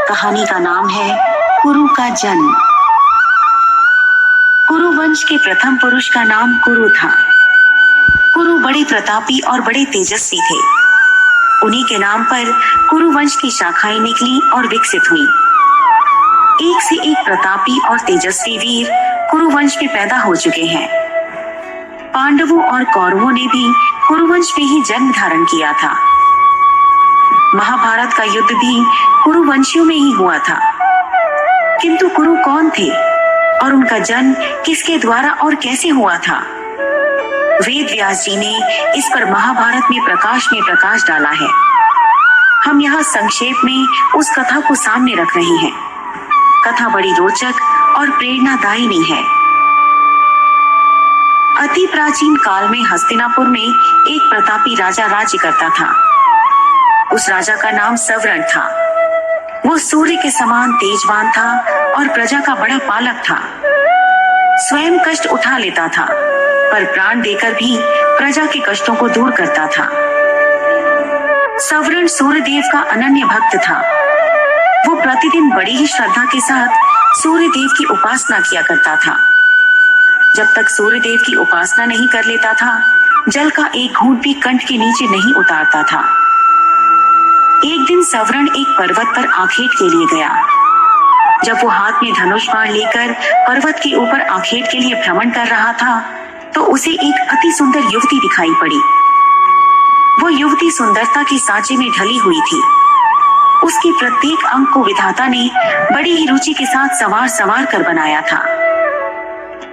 कहानी का नाम है कुरु का जन्म। कुरु वंश के प्रथम पुरुष का नाम कुरु था। कुरु बड़े प्रतापी और बड़े तेजस्वी थे। उन्हीं के नाम पर कुरु वंश की शाखाएं निकली और विकसित हुई। एक से एक प्रतापी और तेजस्वी वीर कुरु वंश में पैदा हो चुके हैं। पांडवों और कौरवों ने भी कुरु वंश में ही जन्म धारण किया था। महाभारत का युद्ध भी कुरु वंशियों में ही हुआ था। किंतु कुरु कौन थे और उनका जन्म किसके द्वारा और कैसे हुआ था? वेद व्यास जी ने इस पर महाभारत में प्रकाश डाला है। हम यहाँ संक्षेप में उस कथा को सामने रख रहे हैं। कथा बड़ी रोचक और प्रेरणादायी है। अति प्राचीन काल में हस्तिनापुर में एक प्रतापी राजा राज्य करता था। उस राजा का नाम सवर्ण था। वो सूर्य के समान तेजवान था और प्रजा का बड़ा पालक था। स्वयं कष्ट उठा लेता था, पर प्राण देकर भी प्रजा के कष्टों को दूर करता था। सवर्ण सूर्य देव का अनन्य भक्त था। वो प्रतिदिन बड़ी ही श्रद्धा के साथ सूर्य देव की उपासना किया करता था। जब तक सूर्य देव की उपासना नहीं कर लेता था, जल का एक घूंट भी कंठ के नीचे नहीं उतारता था। एक दिन सवर्ण एक पर्वत पर आखेट के लिए गया। जब वो हाथ में धनुष बाण लेकर पर्वत के ऊपर आखेट के लिए भ्रमण कर रहा था, तो उसे एक अति सुंदर युवती दिखाई पड़ी। वो युवती सुंदरता के सांचे में ढली हुई थी। उसके प्रत्येक अंग को विधाता ने बड़ी ही रुचि के साथ सवार कर बनाया था।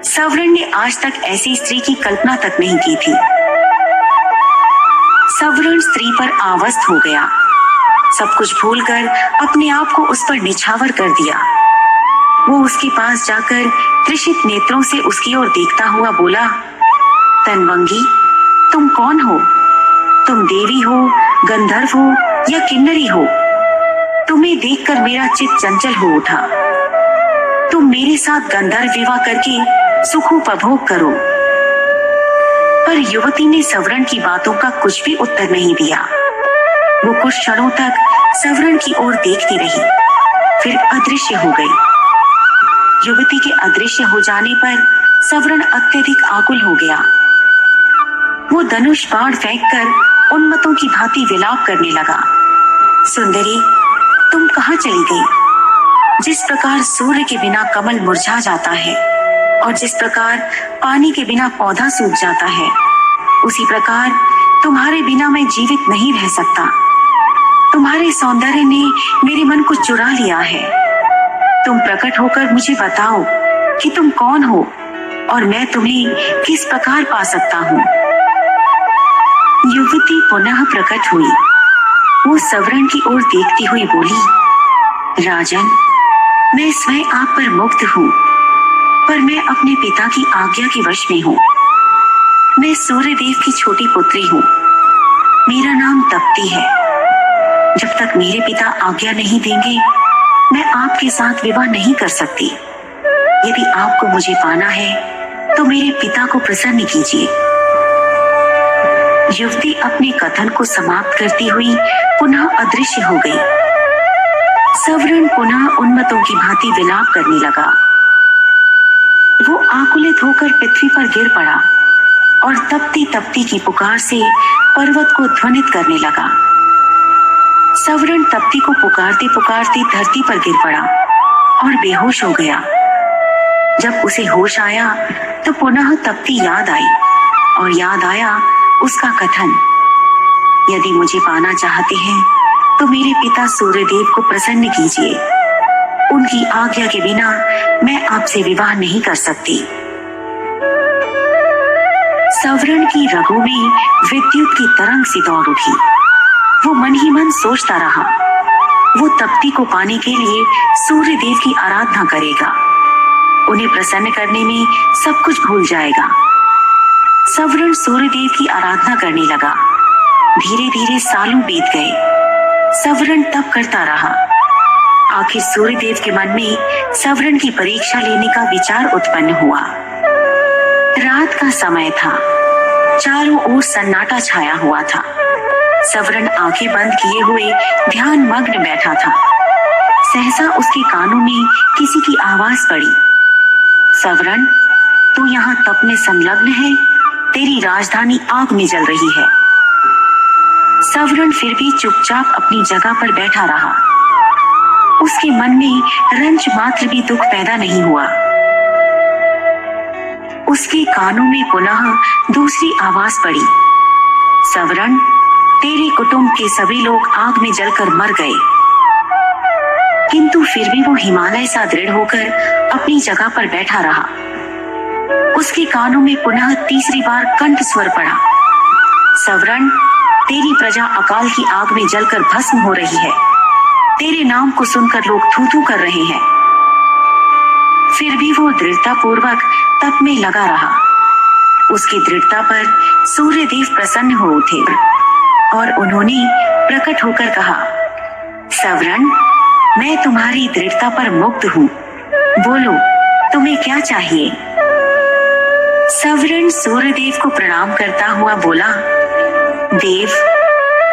सवर्ण ने आज तक ऐसी स्त्री की कल्पना तक नहीं की थी। सवर्ण स्त्री पर आवस्थ हो गया। सब कुछ भूलकर अपने आप को उस पर निछावर कर दिया। वो उसके पास जाकर त्रिषित नेत्रों से उसकी ओर देखता हुआ बोला, तनवंगी, तुम कौन हो? तुम देवी हो, गंधर्व हो या किन्नरी हो? तुम्हें देखकर मेरा चित्त चंचल हो उठा। तुम मेरे साथ गंधर्व विवाह करके सुखोपभोग करो। पर युवती ने सवर्ण की बातों का कुछ भी उत्तर नहीं दिया। वो कुछ क्षणों तक सवर्ण की ओर देखती रही, फिर अदृश्य हो गई। युवती के अदृश्य हो जाने पर सवर्ण अत्यधिक आकुल हो गया। वो धनुष बाण फेंककर उन्मत्तों की भांति विलाप करने लगा। सुंदरी, तुम कहाँ चली गई? जिस प्रकार सूर्य के बिना कमल मुरझा जाता है और जिस प्रकार पानी के बिना पौधा सूख जाता है, उसी प्रकार तुम्हारे बिना मैं जीवित नहीं रह सकता। तुम्हारे सौंदर्य ने मेरे मन को चुरा लिया है। तुम प्रकट होकर मुझे बताओ कि तुम कौन हो और मैं तुम्हें किस प्रकार पा सकता हूँ। युवती पुनः प्रकट हुई। वो सवर्ण की ओर देखती हुई बोली, राजन, मैं स्वयं आप पर मुग्ध हूँ, पर मैं अपने पिता की आज्ञा के वश में हूँ। मैं सूर्य देव की छोटी पुत्री हूँ। मेरा नाम तप्ती है। जब तक मेरे पिता आज्ञा नहीं देंगे, मैं आपके साथ विवाह नहीं कर सकती। यदि आपको मुझे पाना है, तो मेरे पिता को प्रसन्न कीजिए। युवती अपने कथन को समाप्त करती हुई पुनः अदृश्य हो गई। सवर्ण पुनः उन्मत्तों की भांति विलाप करने लगा। वो आकुलित होकर पृथ्वी पर गिर पड़ा और तपती तपती की पुकार से पर्वत को ध्वनित करने लगा। सवर्ण तप्ती को पुकारते पुकारते धरती पर गिर पड़ा और बेहोश हो गया। जब उसे होश आया तो पुनः तप्ती याद आई और याद आया उसका कथन, यदि मुझे पाना चाहते हैं तो मेरे पिता सूर्यदेव को प्रसन्न कीजिए। उनकी आज्ञा के बिना मैं आपसे विवाह नहीं कर सकती। सवर्ण की रगों में विद्युत की तरंग सी दौड़ उठी। वो मन ही मन सोचता रहा, वो तप्ती को पाने के लिए सूर्य देव की आराधना करेगा। उन्हें प्रसन्न करने में सब कुछ भूल जाएगा। सवर्ण सूर्य देव की आराधना करने लगा। धीरे धीरे सालों बीत गए। सवर्ण तप करता रहा। आखिर सूर्य देव के मन में सवर्ण की परीक्षा लेने का विचार उत्पन्न हुआ। रात का समय था। चारों ओर सन्नाटा छाया हुआ था। सवर्ण आंखें बंद किए हुए ध्यान मग्न बैठा था। सहसा उसके कानों में किसी की आवाज पड़ी, सवरण, तू यहाँ तप में संलग्न है, तेरी राजधानी आग में जल रही है। सवरण फिर भी चुपचाप अपनी जगह पर बैठा रहा। उसके मन में रंज मात्र भी दुख पैदा नहीं हुआ। उसके कानों में पुनः दूसरी आवाज पड़ी, सवरण, तेरे कुटुंब के सभी लोग आग में जलकर मर गए। किंतु फिर भी वो हिमालय सा दृढ़ होकर अपनी जगह पर बैठा रहा। उसके कानों में पुनः तीसरी बार कंठ स्वर पड़ा, सवरण, तेरी प्रजा अकाल की आग में जलकर भस्म हो रही है। तेरे नाम को सुनकर लोग थू थू कर रहे हैं। फिर भी वो दृढ़ता पूर्वक तप में लगा रहा। उसकी दृढ़ता पर सूर्य देव प्रसन्न हो उठे और उन्होंने प्रकट होकर कहा, सवरण, मैं तुम्हारी दृढ़ता पर मुग्ध हूँ। बोलो, तुम्हें क्या चाहिए? सवरण सूर्यदेव को प्रणाम करता हुआ बोला, देव,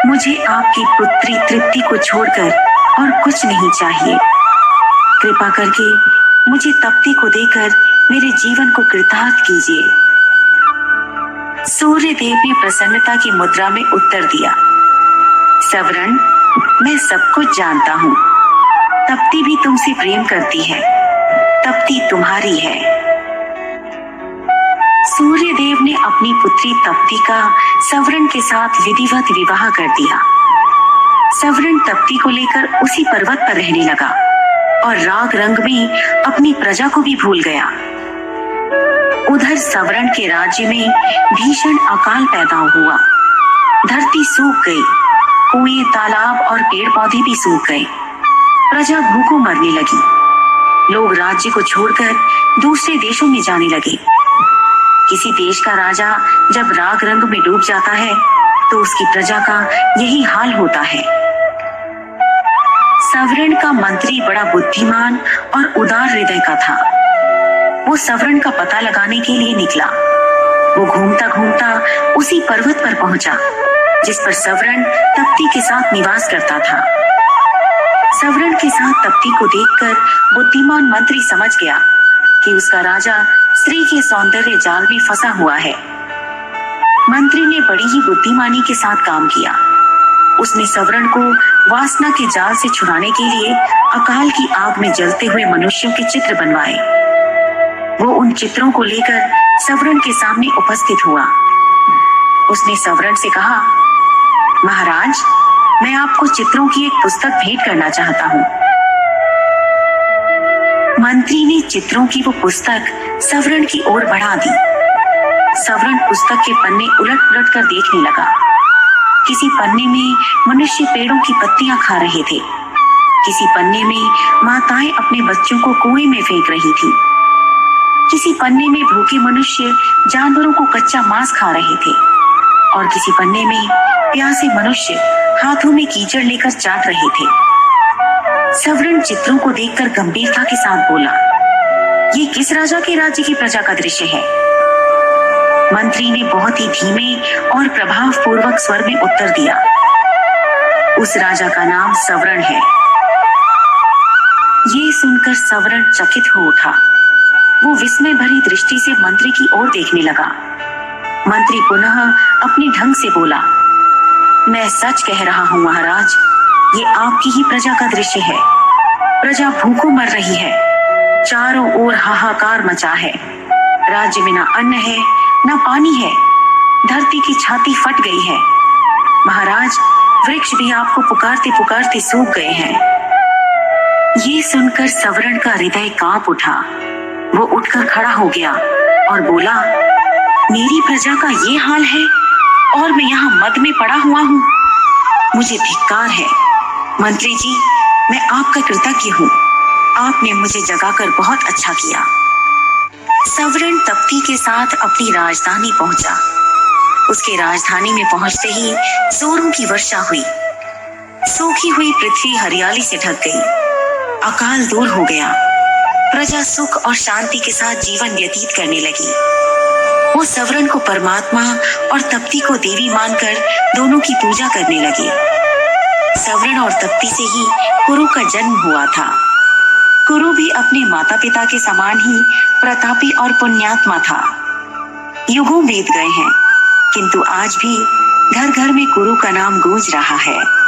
मुझे आपकी पुत्री तृप्ति को छोड़कर और कुछ नहीं चाहिए। कृपा करके मुझे तप्ती को देकर मेरे जीवन को कृतार्थ कीजिए। सूर्यदेव ने प्रसन्नता की मुद्रा में उत्तर दिया, सवरण, मैं सब कुछ जानता हूँ। तप्ती भी तुमसे प्रेम करती है। तप्ती तुम्हारी है। सूर्यदेव ने अपनी पुत्री तप्ती का सवरण के साथ विधिवत विवाह कर दिया। सवरण तप्ती को लेकर उसी पर्वत पर रहने लगा और राग रंग में अपनी प्रजा को भी भूल गया। उधर सवरण के राज्य में भीषण अकाल पैदा हुआ। धरती सूख गई, कुएं, तालाब और पेड़ पौधे भी सूख गए। प्रजा भूखों मरने लगी। लोग राज्य को छोड़कर दूसरे देशों में जाने लगे। किसी देश का राजा जब राग रंग में डूब जाता है तो उसकी प्रजा का यही हाल होता है। सवरण का मंत्री बड़ा बुद्धिमान और उदार हृदय का था। वो सवरण का पता लगाने के लिए निकला। वो घूमता घूमता उसी पर्वत पर पहुंचा जिस पर सवरण तप्ती के साथ निवास करता था। सवरण के साथ तप्ती को देखकर बुद्धिमान मंत्री समझ गया कि उसका राजा स्त्री के सौंदर्य जाल में फंसा हुआ है। मंत्री ने बड़ी ही बुद्धिमानी के साथ काम किया। उसने सवरण को वासना के जाल से छुड़ाने के लिए अकाल की आग में जलते हुए मनुष्यों के चित्र बनवाए। वो उन चित्रों को लेकर सवरण के सामने उपस्थित हुआ। उसने सवरण से कहा, महाराज, मैं आपको चित्रों की एक पुस्तक भेंट करना चाहता हूँ। मंत्री ने चित्रों की वो पुस्तक सवरण की ओर बढ़ा दी। सवरण पुस्तक के पन्ने उलट पुलट कर देखने लगा। किसी पन्ने में मनुष्य पेड़ों की पत्तियां खा रहे थे। किसी पन्ने में माताएं अपने बच्चों को कुएं में फेंक रही थी। किसी पन्ने में भूखे मनुष्य जानवरों को कच्चा मांस खा रहे थे और किसी पन्ने में प्यासे मनुष्य हाथों में कीचड़ लेकर चाट रहे थे। सवरण चित्रों को देखकर गंभीरता के साथ बोला, ये किस राजा के राज्य की प्रजा का दृश्य है? मंत्री ने बहुत ही धीमे और प्रभावपूर्वक स्वर में उत्तर दिया, उस राजा का नाम सवरण है। ये सुनकर सवरण चकित हो उठा। वो विस्मय भरी दृष्टि से मंत्री की ओर देखने लगा। मंत्री पुनः अपने ढंग से बोला, मैं सच कह रहा हूँ महाराज, ये आपकी ही प्रजा का दृश्य है। प्रजा भूखों मर रही है। चारों ओर हाहाकार मचा है। राज्य में न अन्न है न पानी है। धरती की छाती फट गई है। महाराज, वृक्ष भी आपको पुकारते पुकारते सूख गए हैं। ये सुनकर सवरण का हृदय कांप उठा। वो उठकर खड़ा हो गया और बोला, मेरी प्रजा का ये हाल है और मैं यहाँ मद में पड़ा हुआ हूँ। मुझे धिक्कार है। मंत्री जी, मैं आपका कृतज्ञ हूँ। आपने मुझे जगाकर बहुत अच्छा किया। सवरण तप्ती के साथ अपनी राजधानी पहुंचा। उसके राजधानी में पहुंचते ही जोरों की वर्षा हुई। सूखी हुई पृथ्वी हरियाली से ढक गई। अकाल दूर हो गया। प्रजा सुख और शांति के साथ जीवन व्यतीत करने लगी। वो सवरण को परमात्मा और तप्ती को देवी मानकर दोनों की पूजा करने लगे। सवर्ण और तप्ती से ही कुरु का जन्म हुआ था। कुरु भी अपने माता पिता के समान ही प्रतापी और पुण्यात्मा था। युगों बीत गए हैं, किंतु आज भी घर घर में कुरु का नाम गूंज रहा है।